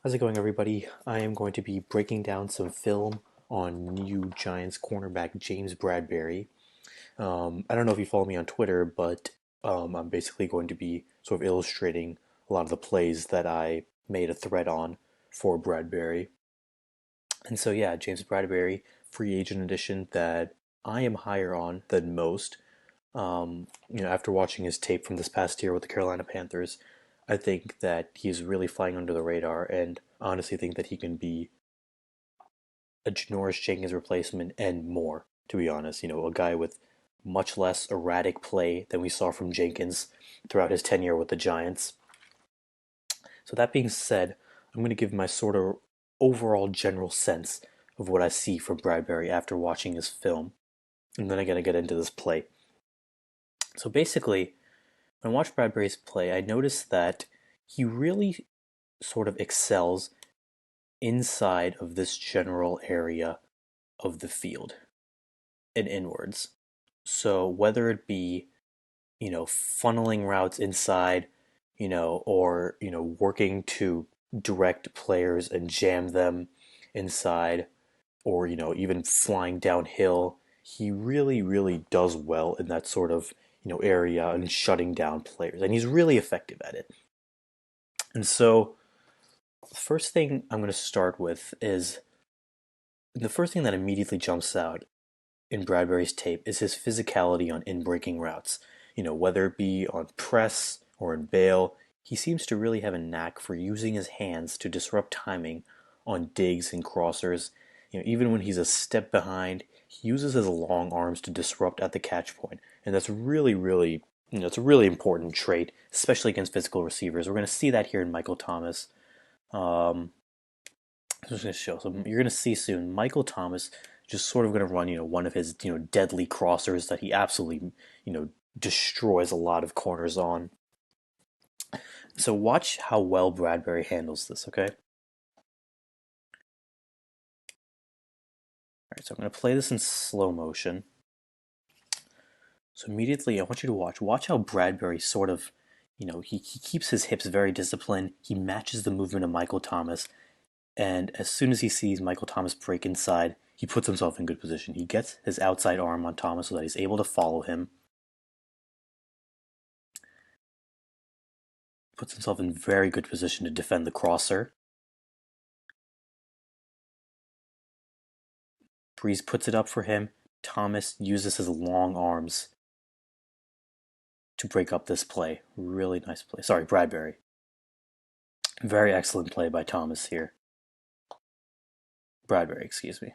How's it going, everybody? I am going to be breaking down some film on new Giants cornerback James Bradberry. I don't know if you follow me on Twitter, but I'm basically going to be sort of illustrating a lot of the plays that I made a thread on for Bradberry. And so, yeah, James Bradberry, free agent edition that I am higher on than most. After watching his tape from this past year with the Carolina Panthers, I think that he's really flying under the radar, and honestly think that he can be a Janoris Jenkins replacement and more, to be honest. A guy with much less erratic play than we saw from Jenkins throughout his tenure with the Giants. So, that being said, I'm going to give my sort of overall general sense of what I see from Bradberry after watching his film, and then I'm going to get into this play. So, basically, when I watch Bradberry's play, I noticed that he really sort of excels inside of this general area of the field and inwards. So whether it be, funneling routes inside, or, working to direct players and jam them inside, or, even flying downhill, he really, really does well in that sort of, area and shutting down players. And he's really effective at it. And so the first thing I'm going to start with is the first thing that immediately jumps out in Bradberry's tape is his physicality on in-breaking routes. Whether it be on press or in bail, he seems to really have a knack for using his hands to disrupt timing on digs and crossers. Even when he's a step behind, he uses his long arms to disrupt at the catch point, and that's really, really, it's a really important trait, especially against physical receivers. We're going to see that here in Michael Thomas. Um, I'm just going to show. So you're going to see soon Michael Thomas just sort of going to run, one of his, deadly crossers that he absolutely, destroys a lot of corners on. So watch how well Bradberry handles this, okay? All right, so I'm going to play this in slow motion. So immediately, I want you to watch how Bradberry sort of, he keeps his hips very disciplined. He matches the movement of Michael Thomas. And as soon as he sees Michael Thomas break inside, he puts himself in good position. He gets his outside arm on Thomas so that he's able to follow him. Puts himself in very good position to defend the crosser. Breeze puts it up for him. Thomas uses his long arms to break up this play. Really nice play. Sorry, Bradberry. Very excellent play by Thomas here. Bradberry, excuse me.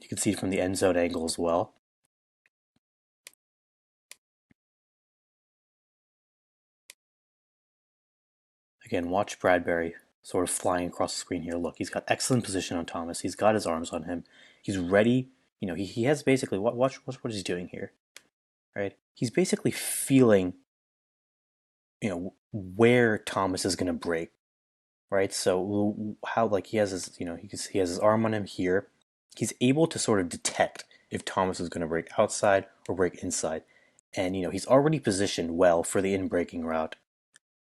You can see it from the end zone angle as well. Again, watch Bradberry sort of flying across the screen here. Look, he's got excellent position on Thomas. He's got his arms on him. He's ready. He has basically, watch what he's doing here, right? He's basically feeling, where Thomas is going to break, right? So how, like, he has his, he has his arm on him here. He's able to sort of detect if Thomas is going to break outside or break inside. And, he's already positioned well for the in-breaking route.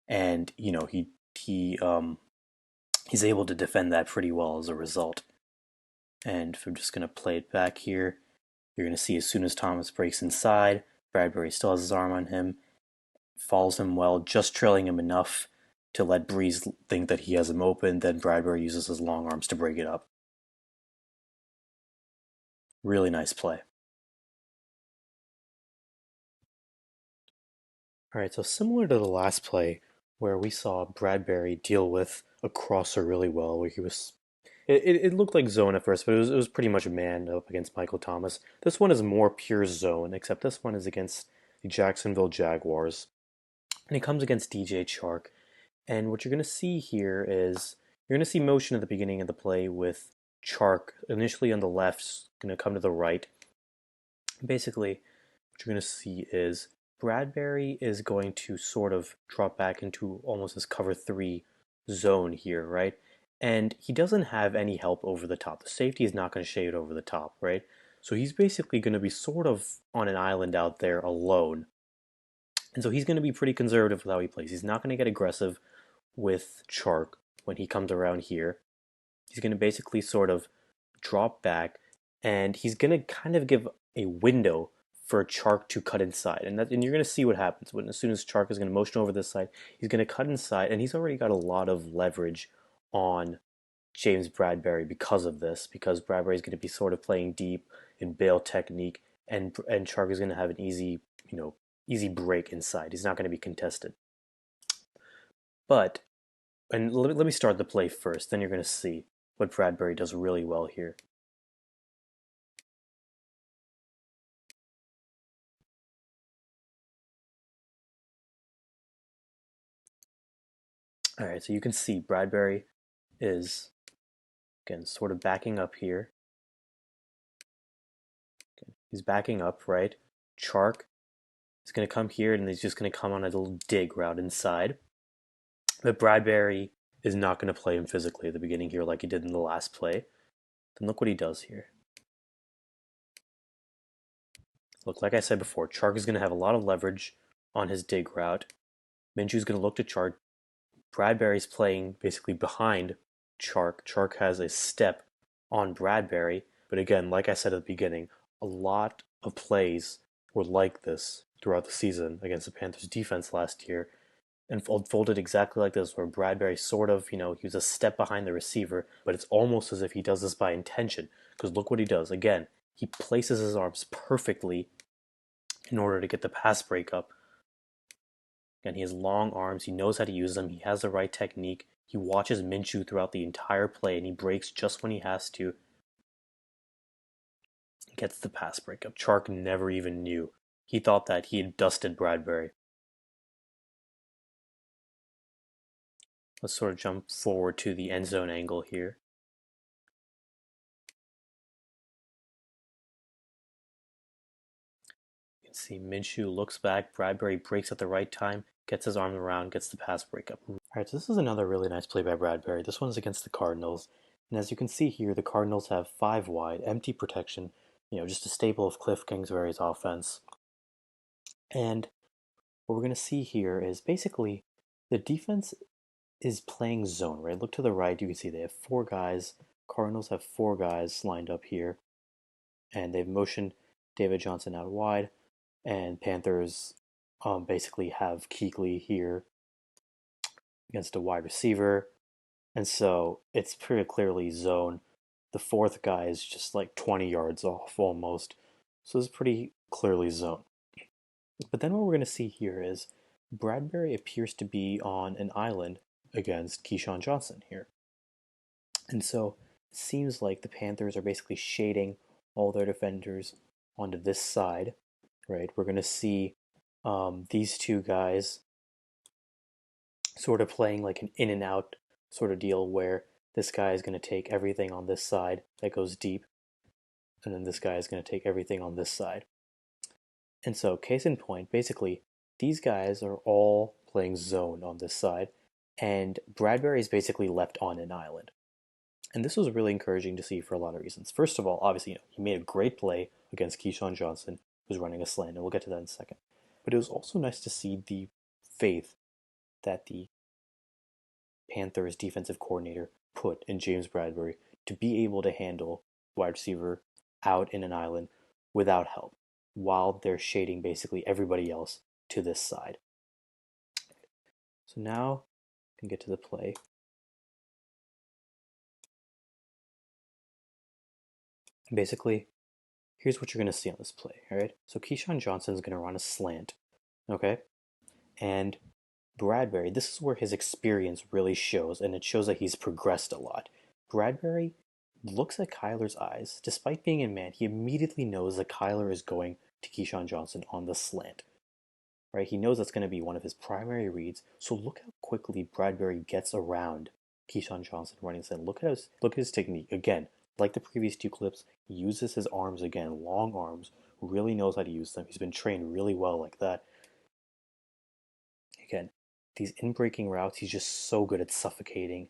And, he's able to defend that pretty well as a result. And if I'm just going to play it back here, you're going to see as soon as Thomas breaks inside, Bradberry still has his arm on him, follows him well, just trailing him enough to let Breeze think that he has him open. Then Bradberry uses his long arms to break it up. Really nice play. All right, so similar to the last play where we saw Bradberry deal with a crosser really well, where he was it looked like zone at first, but it was pretty much man up against Michael Thomas. This one is more pure zone, except this one is against the Jacksonville Jaguars. And it comes against DJ Chark. And what you're going to see here is you're going to see motion at the beginning of the play with Chark initially on the left, going to come to the right. Basically, what you're going to see is Bradberry is going to sort of drop back into almost this cover three zone here, right? And he doesn't have any help over the top. The safety is not going to shade over the top, right? So he's basically going to be sort of on an island out there alone. And so he's going to be pretty conservative with how he plays. He's not going to get aggressive with Chark when he comes around here. He's going to basically sort of drop back, and he's going to kind of give a window for Chark to cut inside. And you're going to see what happens. As soon as Chark is going to motion over this side, he's going to cut inside, and he's already got a lot of leverage on James Bradberry because of this, because Bradberry is going to be sort of playing deep in bail technique, and Chark is going to have an easy break inside. He's not going to be contested. But and let me start the play first, then you're going to see what Bradberry does really well here. All right, so you can see Bradberry is, again, sort of backing up here. Okay, he's backing up, right? Chark is going to come here, and he's just going to come on a little dig route inside. But Bradberry is not going to play him physically at the beginning here like he did in the last play. Then look what he does here. Look, like I said before, Chark is going to have a lot of leverage on his dig route. Minshu's going to look to Chark. Bradberry's playing basically behind Chark. Chark has a step on Bradberry. But again, like I said at the beginning, a lot of plays were like this throughout the season against the Panthers defense last year, and folded exactly like this, where Bradberry sort of, he was a step behind the receiver, but it's almost as if he does this by intention. Because look what he does. Again, he places his arms perfectly in order to get the pass breakup. And he has long arms. He knows how to use them. He has the right technique. He watches Minshew throughout the entire play, and he breaks just when he has to. Gets the pass breakup. Chark never even knew. He thought that he had dusted Bradberry. Let's sort of jump forward to the end zone angle here. You can see Minshew looks back. Bradberry breaks at the right time, gets his arm around, gets the pass breakup. All right, so this is another really nice play by Bradberry. This one's against the Cardinals. And as you can see here, the Cardinals have 5 wide, empty protection, just a staple of Cliff Kingsbury's offense. And what we're going to see here is basically the defense is playing zone, right? Look to the right, you can see they have 4 guys. Cardinals have 4 guys lined up here. And they've motioned David Johnson out wide. And Panthers basically have Kuechly here against a wide receiver. And so it's pretty clearly zone. The 4th guy is just like 20 yards off almost. So it's pretty clearly zone. But then what we're going to see here is Bradberry appears to be on an island against Keyshawn Johnson here. And so it seems like the Panthers are basically shading all their defenders onto this side, right? We're going to see these 2 guys sort of playing like an in and out sort of deal, where this guy is going to take everything on this side that goes deep, and then this guy is going to take everything on this side. And so, case in point, basically, these guys are all playing zone on this side, and Bradberry is basically left on an island. And this was really encouraging to see for a lot of reasons. First of all, obviously, he made a great play against Keyshawn Johnson, who's running a slant, and we'll get to that in a second. But it was also nice to see the faith that the Panthers defensive coordinator put in James Bradberry to be able to handle wide receiver out in an island without help, while they're shading basically everybody else to this side. So now we can get to the play. Basically, here's what you're going to see on this play, all right? So Keyshawn Johnson is going to run a slant, okay? And Bradberry, this is where his experience really shows, and it shows that he's progressed a lot. Bradberry looks at Kyler's eyes. Despite being in man, he immediately knows that Kyler is going to Keyshawn Johnson on the slant, right? He knows that's going to be one of his primary reads. So look how quickly Bradberry gets around Keyshawn Johnson running slant. Look at his technique. Again, like the previous 2 clips, he uses his arms again, long arms, really knows how to use them. He's been trained really well like that. Again, these in-breaking routes, he's just so good at suffocating.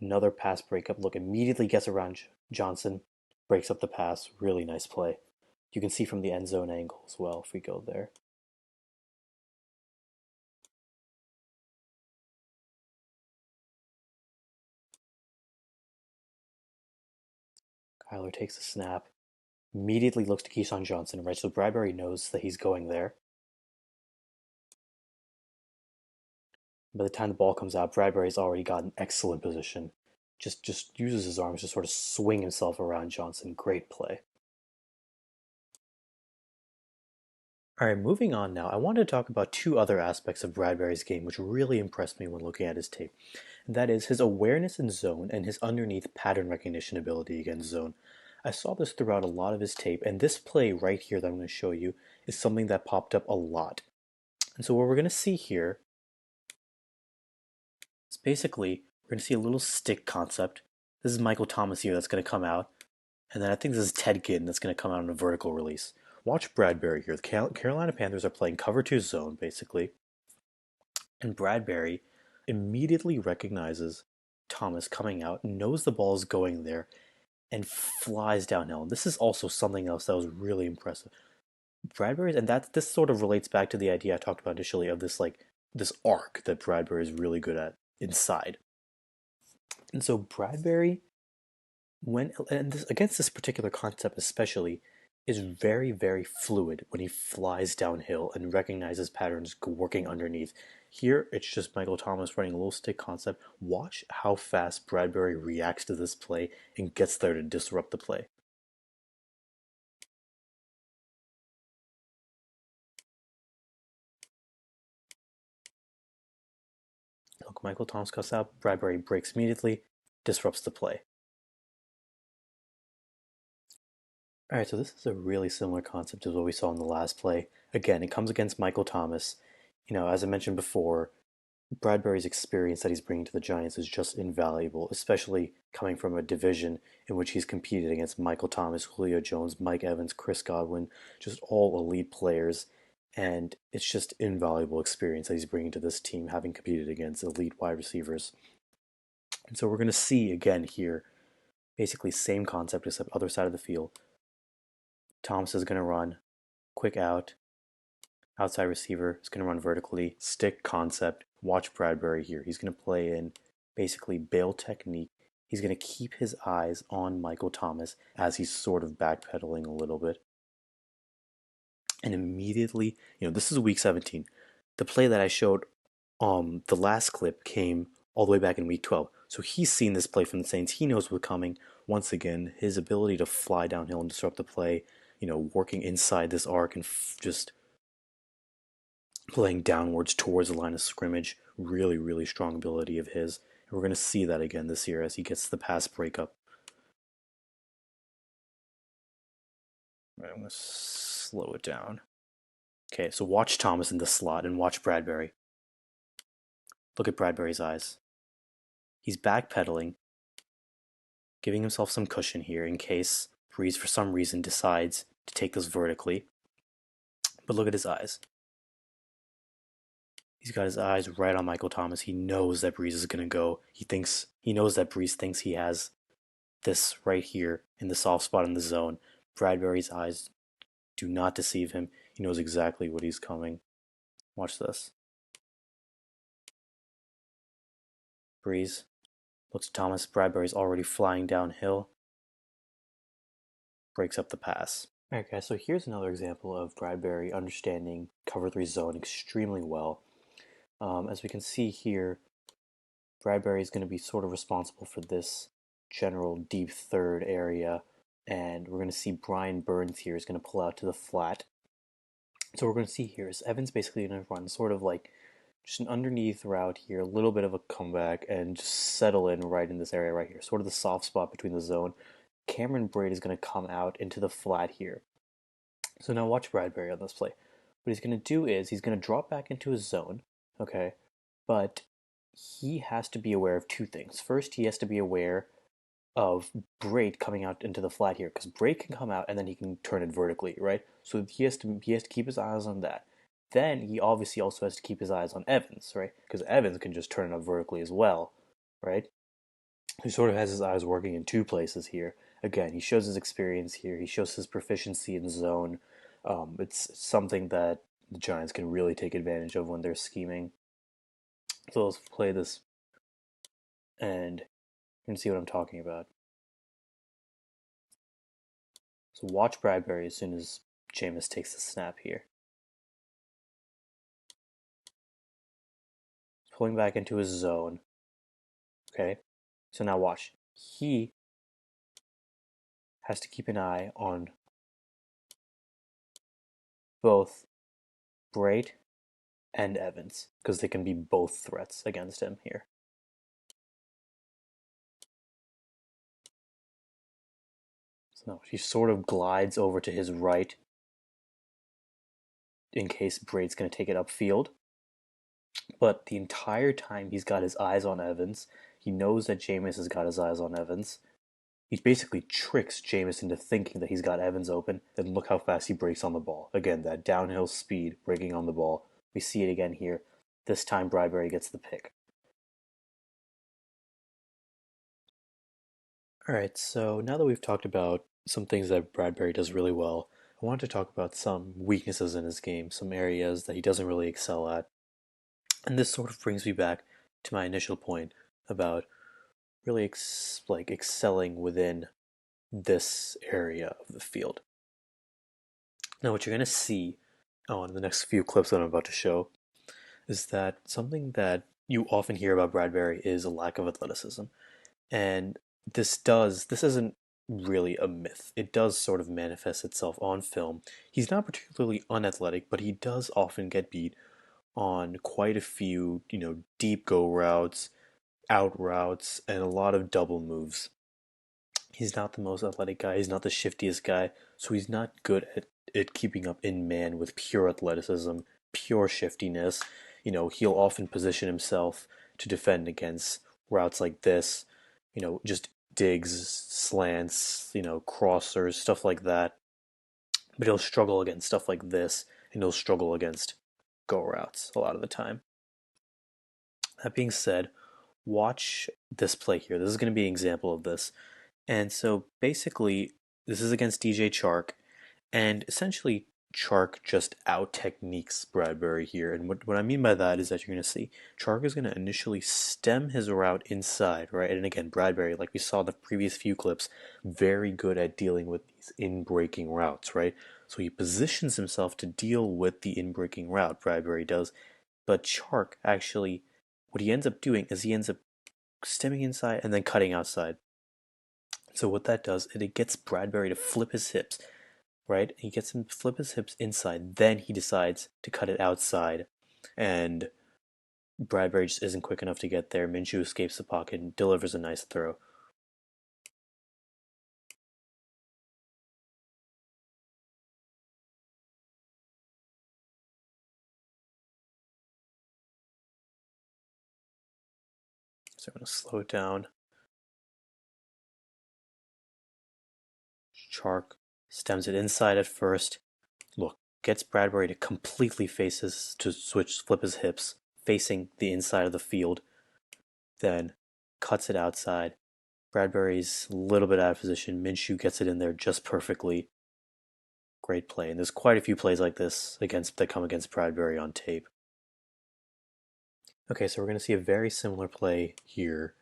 Another pass breakup. Look, immediately gets around Johnson, breaks up the pass. Really nice play. You can see from the end zone angle as well if we go there. Kyler takes a snap, immediately looks to Keyshawn Johnson, right? So Bradberry knows that he's going there. By the time the ball comes out, Bradberry's already got an excellent position. Just uses his arms to sort of swing himself around Johnson. Great play. All right, moving on now. I wanted to talk about two other aspects of Bradberry's game which really impressed me when looking at his tape. And that is his awareness in zone and his underneath pattern recognition ability against zone. I saw this throughout a lot of his tape, and this play right here that I'm going to show you is something that popped up a lot. And so what we're going to see here is basically we're going to see a little stick concept. This is Michael Thomas here that's going to come out, and then I think this is Ted Ginn that's going to come out on a vertical release. Watch Bradberry here. The Carolina Panthers are playing cover two zone, basically, and Bradberry immediately recognizes Thomas coming out, knows the ball is going there, and flies downhill. And this is also something else that was really impressive. Bradberry, and that this sort of relates back to the idea I talked about initially of this arc that Bradberry is really good at inside. And so Bradberry, when and this, against this particular concept especially, is very, very fluid when he flies downhill and recognizes patterns working underneath. Here, it's just Michael Thomas running a little stick concept. Watch how fast Bradberry reacts to this play and gets there to disrupt the play. Look, Michael Thomas cuts out, Bradberry breaks immediately, disrupts the play. Alright, so this is a really similar concept as what we saw in the last play. Again, it comes against Michael Thomas. As I mentioned before, Bradberry's experience that he's bringing to the Giants is just invaluable, especially coming from a division in which he's competed against Michael Thomas, Julio Jones, Mike Evans, Chris Godwin, just all elite players. And it's just invaluable experience that he's bringing to this team, having competed against elite wide receivers. And so we're going to see again here, basically same concept except other side of the field. Thomas is going to run quick out, outside receiver is going to run vertically, stick concept. Watch Bradberry here. He's going to play in basically bail technique. He's going to keep his eyes on Michael Thomas as he's sort of backpedaling a little bit. And immediately, this is week 17. The play that I showed the last clip came all the way back in week 12. So he's seen this play from the Saints. He knows what's coming. Once again, his ability to fly downhill and disrupt the play, working inside this arc and just playing downwards towards the line of scrimmage. Really, really strong ability of his. And we're going to see that again this year as he gets the pass breakup. Right, I'm going to slow it down. Okay, so watch Thomas in the slot and watch Bradberry. Look at Bradberry's eyes. He's backpedaling, giving himself some cushion here in case Breeze for some reason decides to take this vertically. But look at his eyes. He's got his eyes right on Michael Thomas. He knows that Breeze is going to go. He knows that Breeze thinks he has this right here in the soft spot in the zone. Bradberry's eyes do not deceive him. He knows exactly what he's coming. Watch this. Breeze looks at Thomas. Bradberry's already flying downhill. Breaks up the pass. Alright guys, so here's another example of Bradberry understanding cover 3 zone extremely well. As we can see here, Bradberry is going to be sort of responsible for this general deep third area, and we're going to see Brian Burns here is going to pull out to the flat. So what we're going to see here is Evans basically going to run sort of like just an underneath route here, a little bit of a comeback, and just settle in right in this area right here, sort of the soft spot between the zone. Cameron Braid is going to come out into the flat here. So now watch Bradberry on this play. What he's going to do is he's going to drop back into his zone, okay? But he has to be aware of two things. First, he has to be aware of Braid coming out into the flat here, because Braid can come out and then he can turn it vertically, right? So he has to keep his eyes on that. Then he obviously also has to keep his eyes on Evans, right? Because Evans can just turn it up vertically as well, right? He sort of has his eyes working in two places here. Again, he shows his experience here. He shows his proficiency in zone. It's something that the Giants can really take advantage of when they're scheming. So let's play this, and you can see what I'm talking about. So watch Bradberry as soon as Jameis takes the snap here. He's pulling back into his zone. Okay, so now watch. He has to keep an eye on both Braid and Evans because they can be both threats against him here. So now he sort of glides over to his right in case Braid's going to take it upfield. But the entire time he's got his eyes on Evans. He knows that Jameis has got his eyes on Evans. He basically tricks Jameis into thinking that he's got Evans open. Then look how fast he breaks on the ball. Again, that downhill speed breaking on the ball. We see it again here. This time Bradberry gets the pick. All right, so now that we've talked about some things that Bradberry does really well, I want to talk about some weaknesses in his game, some areas that he doesn't really excel at. And this sort of brings me back to my initial point about really excelling within this area of the field. Now, what you're going to see on the next few clips that I'm about to show is that something that you often hear about Bradberry is a lack of athleticism. And this isn't really a myth. It does sort of manifest itself on film. He's not particularly unathletic, but he does often get beat on quite a few, deep go routes, out routes, and a lot of double moves. He's not the most athletic guy. He's not the shiftiest guy. So he's not good at keeping up in man with pure athleticism, pure shiftiness. He'll often position himself to defend against routes like this, just digs, slants, crossers, stuff like that. But he'll struggle against stuff like this, and he'll struggle against go routes a lot of the time. That being said, watch this play here. This is going to be an example of this. And so basically, this is against DJ Chark, and essentially Chark just out techniques Bradberry here. And what I mean by that is that you're going to see Chark is going to initially stem his route inside, right? And again, Bradberry, like we saw in the previous few clips, very good at dealing with these in-breaking routes, right? So he positions himself to deal with the in-breaking route, Bradberry does. But Chark actually, what he ends up doing is he ends up stemming inside and then cutting outside. So what that does is it gets Bradberry to flip his hips, right? He gets him to flip his hips inside, then he decides to cut it outside, and Bradberry just isn't quick enough to get there. Minshew escapes the pocket and delivers a nice throw. So I'm going to slow it down. Chark stems it inside at first. Look, gets Bradberry to completely flip his hips, facing the inside of the field. Then cuts it outside. Bradberry's a little bit out of position. Minshew gets it in there just perfectly. Great play. And there's quite a few plays like this that come against Bradberry on tape. Okay, so we're going to see a very similar play here.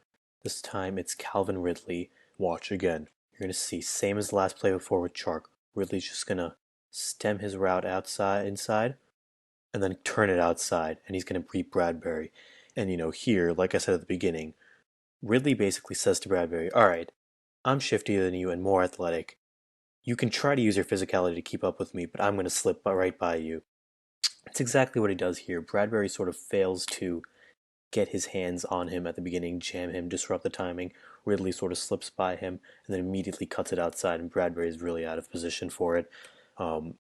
This time it's Calvin Ridley. Watch again. You're going to see, same as the last play before with Chark. Ridley's just going to stem his route inside, and then turn it outside, and he's going to beat Bradberry. And here, like I said at the beginning, Ridley basically says to Bradberry, all right, I'm shiftier than you and more athletic. You can try to use your physicality to keep up with me, but I'm going to slip right by you. That's exactly what he does here. Bradberry sort of fails to get his hands on him at the beginning, jam him, disrupt the timing. Ridley sort of slips by him and then immediately cuts it outside, and Bradberry is really out of position for it. Um,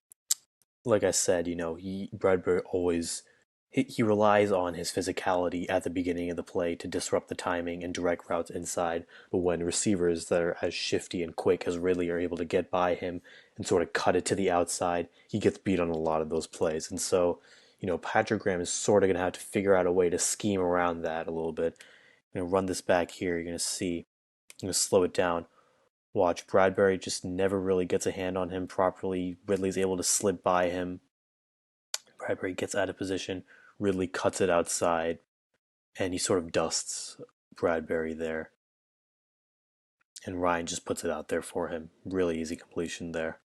like I said, Bradberry always he relies on his physicality at the beginning of the play to disrupt the timing and direct routes inside. But when receivers that are as shifty and quick as Ridley are able to get by him and sort of cut it to the outside, he gets beat on a lot of those plays. And so, Patrick Graham is sort of going to have to figure out a way to scheme around that a little bit. Run this back here. You're going to see. I'm going to slow it down. Watch, Bradberry just never really gets a hand on him properly. Ridley's able to slip by him. Bradberry gets out of position. Ridley cuts it outside, and he sort of dusts Bradberry there. And Ryan just puts it out there for him. Really easy completion there.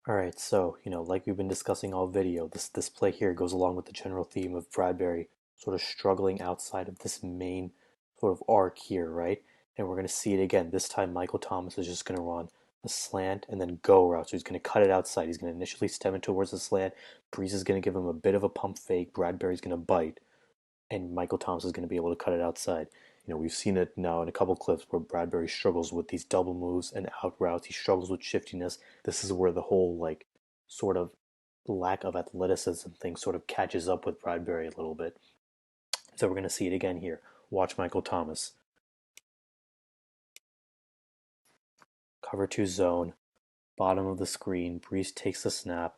All right, so, like we've been discussing all video, this play here goes along with the general theme of Bradberry sort of struggling outside of this main sort of arc here, right? And we're going to see it again. This time, Michael Thomas is just going to run a slant and then go route. So he's going to cut it outside. He's going to initially step in towards the slant. Breeze is going to give him a bit of a pump fake. Bradberry's going to bite and Michael Thomas is going to be able to cut it outside. We've seen it now in a couple clips where Bradberry struggles with these double moves and out routes. He struggles with shiftiness. This is where the whole like sort of lack of athleticism thing sort of catches up with Bradberry a little bit. So we're going to see it again here. Watch Michael Thomas. Cover two zone, bottom of the screen. Breeze takes the snap.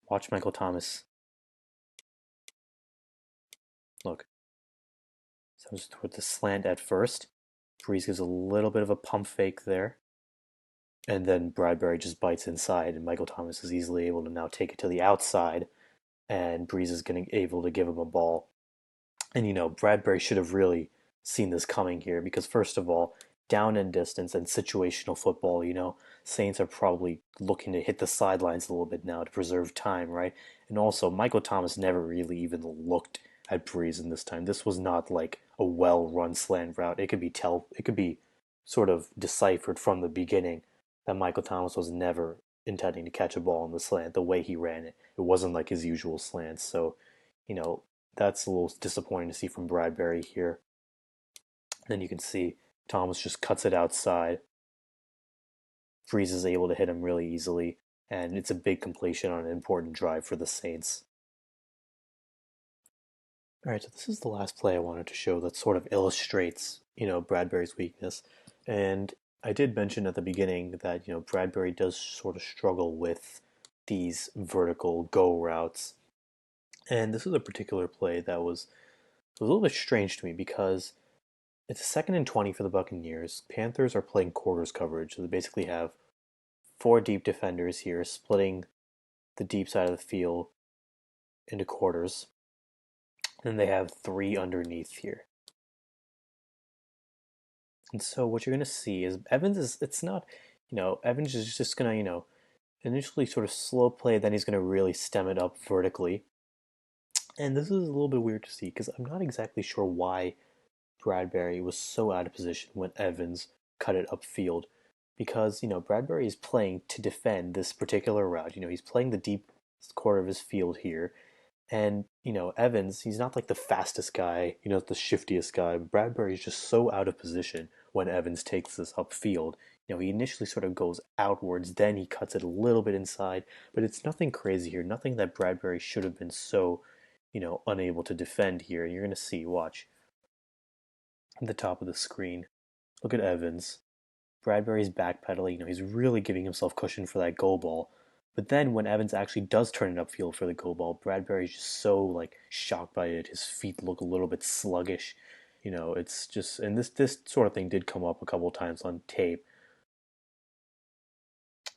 Watch Michael Thomas. Look, so with the slant at first. Breeze gives a little bit of a pump fake there. And then Bradberry just bites inside, and Michael Thomas is easily able to now take it to the outside, and Breeze is getting able to give him a ball. And Bradberry should have really seen this coming here because first of all, down and distance and situational football, Saints are probably looking to hit the sidelines a little bit now to preserve time, right? And also, Michael Thomas never really even looked at Breeze in this time. This was not like a well-run slant route. It could be sort of deciphered from the beginning that Michael Thomas was never intending to catch a ball on the slant the way he ran it. It wasn't like his usual slants. So, you know, that's a little disappointing to see from Bradberry here. Then you can see Thomas just cuts it outside. Freeze is able to hit him really easily, and it's a big completion on an important drive for the Saints. All right, so this is the last play I wanted to show that sort of illustrates, Bradberry's weakness. And I did mention at the beginning that, Bradberry does sort of struggle with these vertical go routes. And this is a particular play that was a little bit strange to me because it's a second and 20 for the Buccaneers. Panthers are playing quarters coverage, so they basically have four deep defenders here splitting the deep side of the field into quarters. And they have three underneath here. And so what you're going to see is it's not, Evans is just going to, initially sort of slow play, then he's going to really stem it up vertically. And this is a little bit weird to see because I'm not exactly sure why Bradberry was so out of position when Evans cut it upfield. Because, Bradberry is playing to defend this particular route. He's playing the deep corner of his field here. And, Evans, he's not like the fastest guy, the shiftiest guy. Bradberry is just so out of position when Evans takes this upfield. He initially sort of goes outwards, then he cuts it a little bit inside, but it's nothing crazy here, nothing that Bradberry should have been so, unable to defend here. And you're going to see, watch, at the top of the screen. Look at Evans. Bradberry's backpedaling, he's really giving himself cushion for that goal ball. But then when Evans actually does turn it upfield for the goal ball, Bradberry's just so like shocked by it. His feet look a little bit sluggish. It's just and this sort of thing did come up a couple times on tape.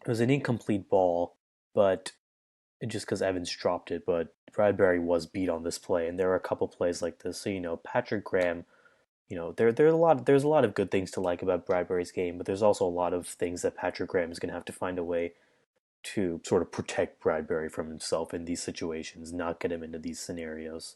It was an incomplete ball, but just because Evans dropped it, but Bradberry was beat on this play, and there are a couple plays like this. So Patrick Graham, there's a lot of good things to like about Bradberry's game, but there's also a lot of things that Patrick Graham is going to have to find a way to sort of protect Bradberry from himself in these situations, not get him into these scenarios.